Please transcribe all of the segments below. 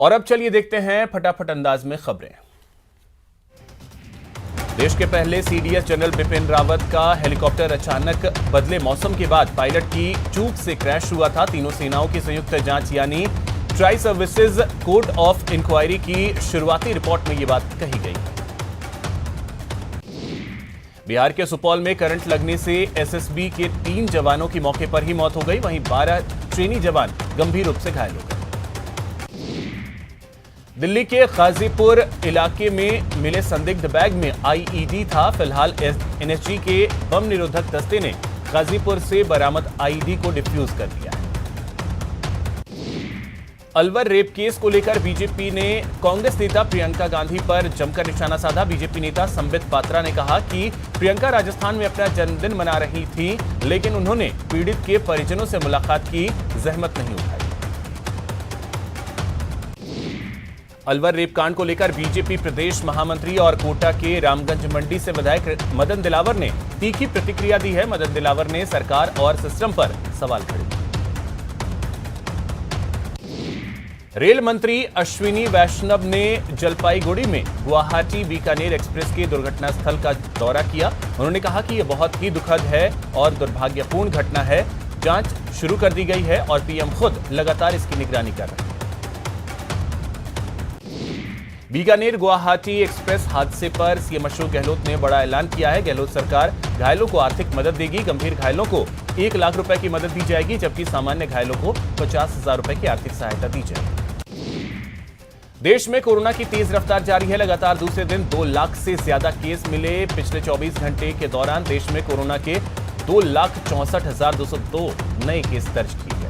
और अब चलिए देखते हैं फटाफट अंदाज में खबरें। देश के पहले सीडीएस जनरल बिपिन रावत का हेलीकॉप्टर अचानक बदले मौसम के बाद पायलट की चूक से क्रैश हुआ था। तीनों सेनाओं की संयुक्त जांच यानी tri services court of inquiry की शुरुआती रिपोर्ट में यह बात कही गई। बिहार के सुपौल में करंट लगने से एसएसबी के 3 जवानों की मौके पर ही मौत हो गई, वहीं 12 ट्रेनी जवान गंभीर रूप से घायल हो गए। दिल्ली के गाजीपुर इलाके में मिले संदिग्ध बैग में आईईडी था। फिलहाल एनएसजी के बम निरोधक दस्ते ने गाजीपुर से बरामद आईईडी को डिफ्यूज कर दिया है। अलवर रेप केस को लेकर बीजेपी ने कांग्रेस नेता प्रियंका गांधी पर जमकर निशाना साधा। बीजेपी नेता संबित पात्रा ने कहा कि प्रियंका राजस्थान में अपना जन्मदिन मना रही थी, लेकिन उन्होंने पीड़ित के परिजनों से मुलाकात की जहमत नहीं उठाई। अलवर रेप कांड को लेकर बीजेपी प्रदेश महामंत्री और कोटा के रामगंज मंडी से विधायक मदन दिलावर ने तीखी प्रतिक्रिया दी है। मदन दिलावर ने सरकार और सिस्टम पर सवाल खड़े किए। रेल मंत्री अश्विनी वैष्णव ने जलपाईगुड़ी में गुवाहाटी बीकानेर एक्सप्रेस के दुर्घटना स्थल का दौरा किया। उन्होंने कहा कि यह बहुत ही दुखद है और दुर्भाग्यपूर्ण घटना है। जांच शुरू कर दी गई है और पीएम खुद लगातार इसकी निगरानी कर रहे हैं। बीकानेर गुवाहाटी एक्सप्रेस हादसे पर सीएम अशोक गहलोत ने बड़ा ऐलान किया है। गहलोत सरकार घायलों को आर्थिक मदद देगी। गंभीर घायलों को 1 लाख रुपए की मदद दी जाएगी, जबकि सामान्य घायलों को 50,000 रुपए की आर्थिक सहायता दी जाएगी। देश में कोरोना की तेज रफ्तार जारी है। लगातार दूसरे दिन 2 लाख से ज्यादा केस मिले। पिछले 24 घंटे के दौरान देश में कोरोना के 2,64,202 नए केस दर्ज किए गए।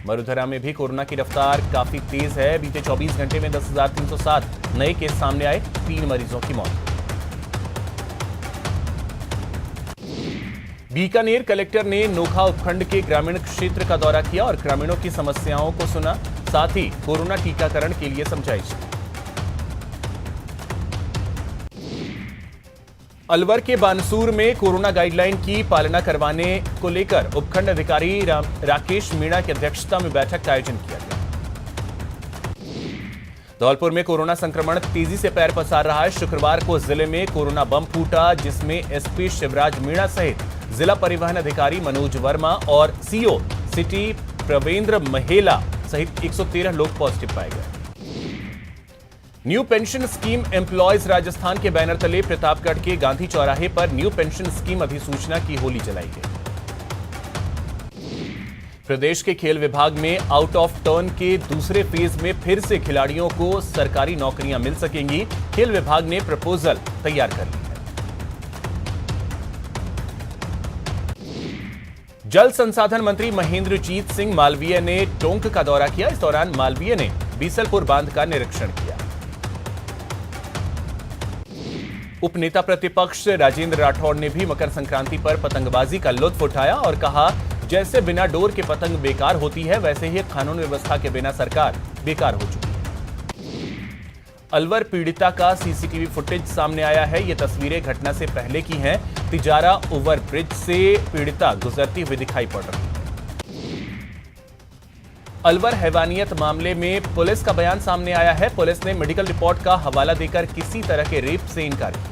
वडोदरा में भी कोरोना की रफ्तार काफी तेज है। बीते 24 घंटे में 10,307 नए केस सामने आए, 3 मरीजों की मौत। बीकानेर कलेक्टर ने नोखा उपखंड के ग्रामीण क्षेत्र का दौरा किया और ग्रामीणों की समस्याओं को सुना, साथ ही कोरोना टीकाकरण के लिए समझाइश। अलवर के बानसूर में कोरोना गाइडलाइन की पालना करवाने को लेकर उपखंड अधिकारी राकेश मीणा की अध्यक्षता में बैठक का आयोजन किया गया। धौलपुर में कोरोना संक्रमण तेजी से पैर पसार रहा है। शुक्रवार को जिले में कोरोना बम फूटा, जिसमें एसपी शिवराज मीणा सहित जिला परिवहन अधिकारी मनोज वर्मा और सीओ सिटी प्रवेंद्र महेला सहित 113 लोग पॉजिटिव पाए गए। New pension scheme employees Rajasthan के बैनर तले प्रतापगढ़ के गांधी चौराहे पर न्यू पेंशन स्कीम अधिसूचना की होली जलाई गई। प्रदेश के खेल विभाग में आउट ऑफ टर्न के दूसरे फेज में फिर से खिलाड़ियों को सरकारी नौकरियां मिल सकेंगी। खेल विभाग ने प्रपोजल तैयार कर ली है। जल संसाधन मंत्री महेंद्रजीत सिंह मालवीय ने टोंक का दौरा किया। इस दौरान मालवीय ने बीसलपुर बांध का निरीक्षण किया। उपनेता प्रतिपक्ष राजेंद्र राठौड़ ने भी मकर संक्रांति पर पतंगबाजी का लुत्फ उठाया और कहा, जैसे बिना डोर के पतंग बेकार होती है, वैसे ही कानून व्यवस्था के बिना सरकार बेकार हो चुकी है। अलवर पीड़िता का सीसीटीवी फुटेज सामने आया है। ये तस्वीरें घटना से पहले की हैं। तिजारा ओवर ब्रिज से पीड़िता गुजरती हुई दिखाई पड़ रही है। अलवर हैवानियत मामले में पुलिस का बयान सामने आया है। पुलिस ने मेडिकल रिपोर्ट का हवाला देकर किसी तरह के रेप से इनकार किया।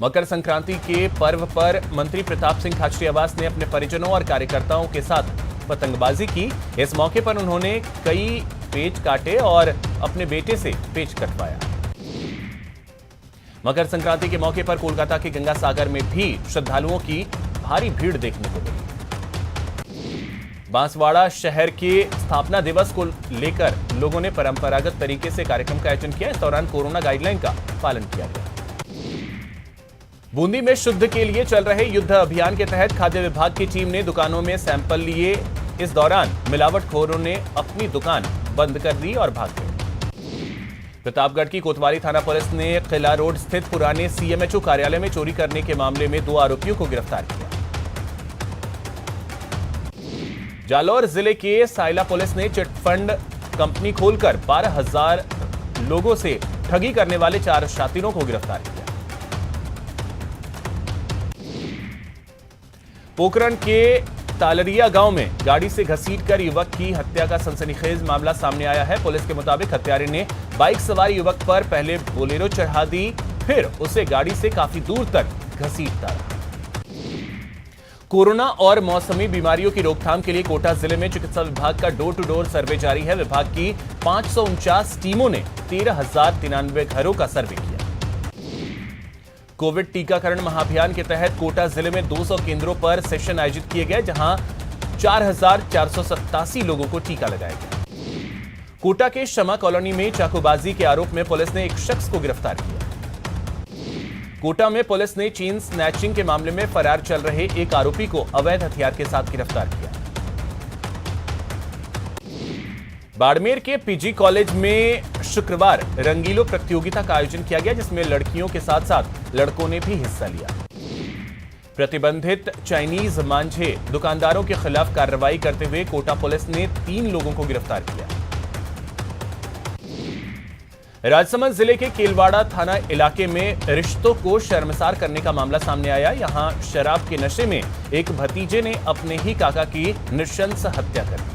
मकर संक्रांति के पर्व पर मंत्री प्रताप सिंह खाचरियावास ने अपने परिजनों और कार्यकर्ताओं के साथ पतंगबाजी की। इस मौके पर उन्होंने कई पेच काटे और अपने बेटे से पेच कटवाया। मकर संक्रांति के मौके पर कोलकाता के गंगा सागर में भी श्रद्धालुओं की भारी भीड़ देखने को मिली। बांसवाड़ा शहर के स्थापना दिवस को लेकर लोगों ने परंपरागत तरीके से कार्यक्रम का आयोजन किया। इस दौरान कोरोना गाइडलाइन का पालन किया गया। बूंदी में शुद्ध के लिए चल रहे युद्ध अभियान के तहत खाद्य विभाग की टीम ने दुकानों में सैंपल लिए। इस दौरान मिलावटखोरों ने अपनी दुकान बंद कर दी और भाग गए। प्रतापगढ़ की कोतवाली थाना पुलिस ने किला रोड स्थित पुराने सीएमएचओ कार्यालय में चोरी करने के मामले में 2 आरोपियों को गिरफ्तार किया। जालौर जिले के सायला पुलिस ने चिटफंड कंपनी खोलकर 12,000 लोगों से ठगी करने वाले 4 शातिरों को गिरफ्तार किया। पोखरण के तालरिया गांव में गाड़ी से घसीटकर युवक की हत्या का सनसनीखेज मामला सामने आया है। पुलिस के मुताबिक हत्यारे ने बाइक सवार युवक पर पहले बोलेरो चढ़ा दी, फिर उसे गाड़ी से काफी दूर तक घसीटता रहा। कोरोना और मौसमी बीमारियों की रोकथाम के लिए कोटा जिले में चिकित्सा विभाग का डोर टू डोर सर्वे जारी है। विभाग की 549 टीमों ने 13,093 घरों का सर्वे किया। कोविड टीकाकरण महाअभियान के तहत कोटा जिले में 200 केंद्रों पर सेशन आयोजित किए गए, जहां 4,487 लोगों को टीका लगाया गया। कोटा के शमा कॉलोनी में चाकूबाजी के आरोप में पुलिस ने एक शख्स को गिरफ्तार किया। कोटा में पुलिस ने चेन स्नैचिंग के मामले में फरार चल रहे एक आरोपी को अवैध हथियार के साथ गिरफ्तार किया। बाड़मेर के पीजी कॉलेज में शुक्रवार रंगीलो प्रतियोगिता का आयोजन किया गया, जिसमें लड़कियों के साथ साथ लड़कों ने भी हिस्सा लिया। प्रतिबंधित चाइनीज मांझे दुकानदारों के खिलाफ कार्रवाई करते हुए कोटा पुलिस ने 3 लोगों को गिरफ्तार किया। राजसमंद जिले के केलवाड़ा थाना इलाके में रिश्तों को शर्मसार करने का मामला सामने आया। यहां शराब के नशे में एक भतीजे ने अपने ही काका की नृशंस हत्या कर दी।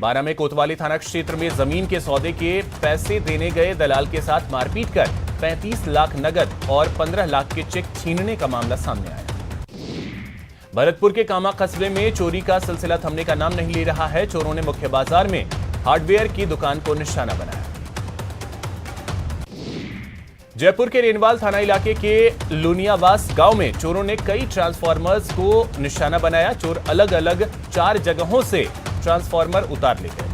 बारां में कोतवाली थाना क्षेत्र में जमीन के सौदे के पैसे देने गए दलाल के साथ मारपीट कर 35 लाख नगद और 15 लाख के चेक छीनने का मामला सामने आया। भरतपुर के कामा कस्बे में चोरी का सिलसिला थमने का नाम नहीं ले रहा है। चोरों ने मुख्य बाजार में हार्डवेयर की दुकान को निशाना बनाया। जयपुर के रेनवाल थाना इलाके के लुनियावास गांव में चोरों ने कई ट्रांसफार्मर्स को निशाना बनाया। चोर अलग अलग 4 जगहों से ट्रांसफार्मर उतार ले गए।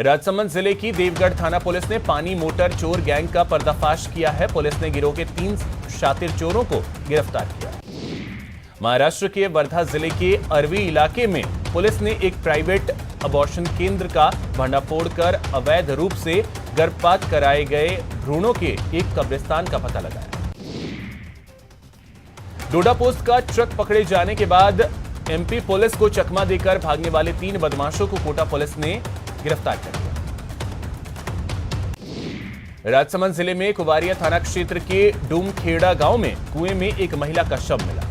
राजसमंद जिले की देवगढ़ थाना पुलिस ने पानी मोटर चोर गैंग का पर्दाफाश किया है। पुलिस ने गिरोह के 3 शातिर चोरों को गिरफ्तार किया। महाराष्ट्र के वर्धा जिले के अरवी इलाके में पुलिस ने एक प्राइवेट अबॉर्शन केंद्र का भंडाफोड़ कर अवैध रूप से गर्भपात कराए गए भ्रूणों के एक कब्रिस्तान का पता लगाया। डोडा पोस्ट का ट्रक पकड़े जाने के बाद एमपी पुलिस को चकमा देकर भागने वाले 3 बदमाशों को कोटा पुलिस ने गिरफ्तार कर लिया। राजसमंद जिले में कुवारिया थाना क्षेत्र के डूमखेड़ा गांव में कुएं में एक महिला का शव मिला।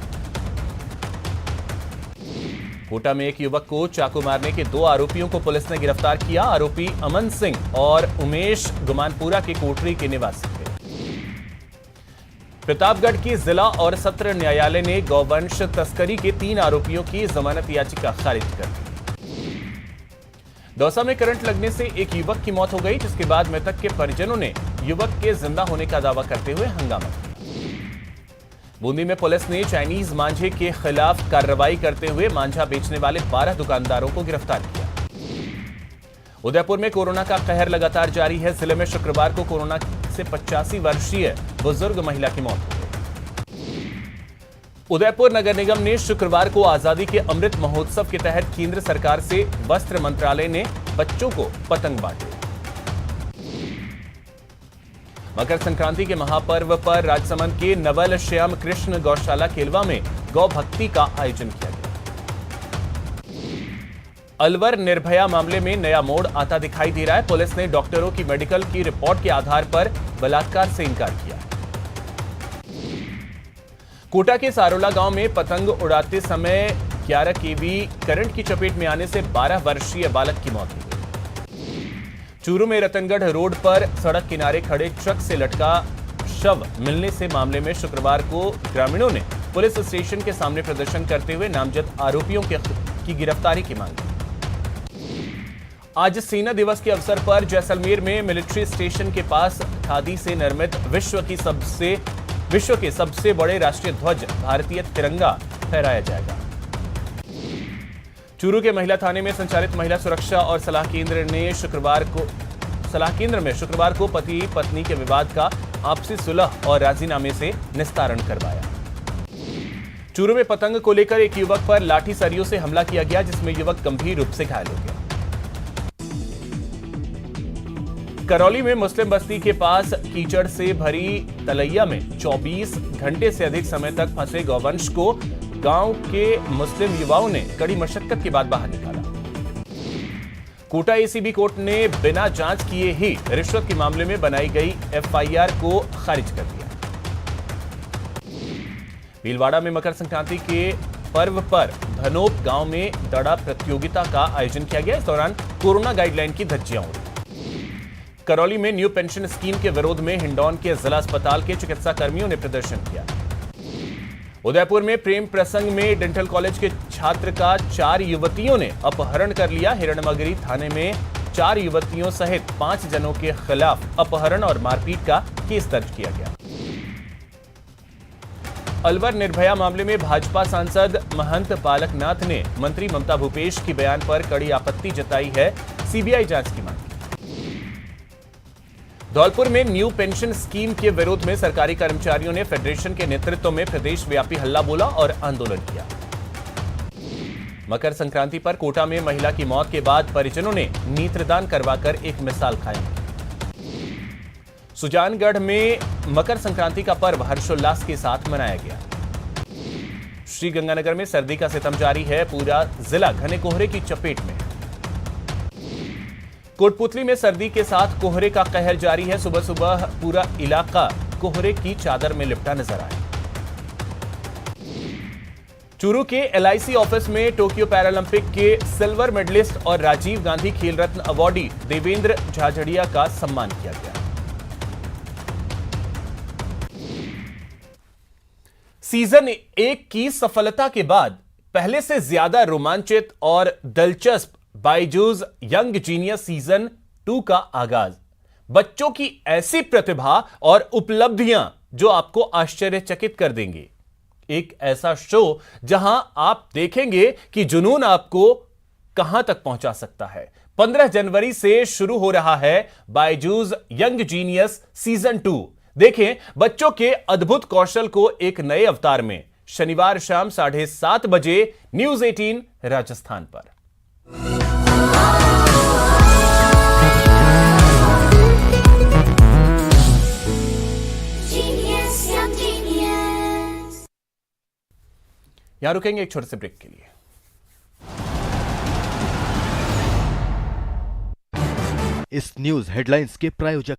कोटा में एक युवक को चाकू मारने के 2 आरोपियों को पुलिस ने गिरफ्तार किया। आरोपी अमन सिंह और उमेश गुमानपुरा के कोटरी के निवासी थे। प्रतापगढ़ की जिला और सत्र न्यायालय ने गौवंश तस्करी के 3 आरोपियों की जमानत याचिका खारिज कर दी। दौसा में करंट लगने से एक युवक की मौत हो गई, जिसके बाद मृतक के परिजनों ने युवक के जिंदा होने का दावा करते हुए हंगामा किया। बूंदी में पुलिस ने चाइनीज मांझे के खिलाफ कार्रवाई करते हुए मांझा बेचने वाले 12 दुकानदारों को गिरफ्तार किया। उदयपुर में कोरोना का कहर लगातार जारी है। जिले में शुक्रवार को कोरोना से 85 वर्षीय बुजुर्ग महिला की मौत हो गई। उदयपुर नगर निगम ने शुक्रवार को आजादी के अमृत महोत्सव के तहत केंद्र सरकार से वस्त्र मंत्रालय ने बच्चों को पतंग बांटे। मकर संक्रांति के महापर्व पर राजसमंद के नवल श्याम कृष्ण गौशाला केलवा में गौ भक्ति का आयोजन किया गया। अलवर निर्भया मामले में नया मोड़ आता दिखाई दे रहा है। पुलिस ने डॉक्टरों की मेडिकल की रिपोर्ट के आधार पर बलात्कार से इनकार किया है। कोटा के सारोला गांव में पतंग उड़ाते समय 11 केवी करंट की चपेट में आने से 12 वर्षीय बालक की मौत हो गई। चूरू में रतनगढ़ रोड पर सड़क किनारे खड़े ट्रक से लटका शव मिलने से मामले में शुक्रवार को ग्रामीणों ने पुलिस स्टेशन के सामने प्रदर्शन करते हुए नामजद आरोपियों की गिरफ्तारी की मांग की। आज सेना दिवस के अवसर पर जैसलमेर में मिलिट्री स्टेशन के पास खादी से निर्मित विश्व के सबसे बड़े राष्ट्रीय ध्वज भारतीय तिरंगा फहराया जाएगा। चूरू के महिला थाने में संचालित महिला सुरक्षा और सलाह केंद्र में शुक्रवार को पति पत्नी के विवाद का आपसी सुलह और राजीनामे से निस्तारण करवाया। चूरू में पतंग को लेकर एक युवक पर लाठी सरियों से हमला किया गया, जिसमें युवक गंभीर रूप से घायल हो गया। करौली में मुस्लिम बस्ती के पास कीचड़ से भरी तलैया में 24 घंटे से अधिक समय तक फंसे गौवंश को गांव के मुस्लिम युवाओं ने कड़ी मशक्कत के बाद बाहर निकाला। कोटा एसीबी कोर्ट ने बिना जांच किए ही रिश्वत के मामले में बनाई गई एफआईआर को खारिज कर दिया। भीलवाड़ा में मकर संक्रांति के पर्व पर धनोप गांव में दड़ा प्रतियोगिता का आयोजन किया गया। इस दौरान कोरोना गाइडलाइन की धज्जियां उड़ी। करौली में न्यू पेंशन स्कीम के विरोध में हिंडौन के जिला अस्पताल के चिकित्सा कर्मियों ने प्रदर्शन किया। उदयपुर में प्रेम प्रसंग में डेंटल कॉलेज के छात्र का 4 युवतियों ने अपहरण कर लिया। हिरणमगरी थाने में 4 युवतियों सहित 5 जनों के खिलाफ अपहरण और मारपीट का केस दर्ज किया गया। अलवर निर्भया मामले में भाजपा सांसद महंत बालकनाथ ने मंत्री ममता भूपेश की बयान पर कड़ी आपत्ति जताई है। सीबीआई जांच की मांग। धौलपुर में न्यू पेंशन स्कीम के विरोध में सरकारी कर्मचारियों ने फेडरेशन के नेतृत्व में प्रदेश व्यापी हल्ला बोला और आंदोलन किया। मकर संक्रांति पर कोटा में महिला की मौत के बाद परिजनों ने नेत्रदान करवाकर एक मिसाल कायम की। सुजानगढ़ में मकर संक्रांति का पर्व हर्षोल्लास के साथ मनाया गया। श्रीगंगानगर में सर्दी का सितम जारी है। पूरा जिला घने कोहरे की चपेट में है। कोटपुतली में सर्दी के साथ कोहरे का कहर जारी है। सुबह सुबह पूरा इलाका कोहरे की चादर में लिपटा नजर आया। चूरू के LIC ऑफिस में टोक्यो पैरालंपिक के सिल्वर मेडलिस्ट और राजीव गांधी खेल रत्न अवॉर्डी देवेंद्र झाझड़िया का सम्मान किया गया। सीजन 1 की सफलता के बाद पहले से ज्यादा रोमांचित और दिलचस्प बायजूस यंग जीनियस सीजन 2 का आगाज। बच्चों की ऐसी प्रतिभा और उपलब्धियां जो आपको आश्चर्यचकित कर देंगे। एक ऐसा शो जहां आप देखेंगे कि जुनून आपको कहां तक पहुंचा सकता है। 15 जनवरी से शुरू हो रहा है बायजूस यंग जीनियस सीजन 2। देखें बच्चों के अद्भुत कौशल को एक नए अवतार में। शनिवार शाम 7:30 बजे न्यूज 18 राजस्थान पर। यहां रुकेंगे एक छोटे से ब्रेक के लिए। इस न्यूज हेडलाइंस के प्रायोजक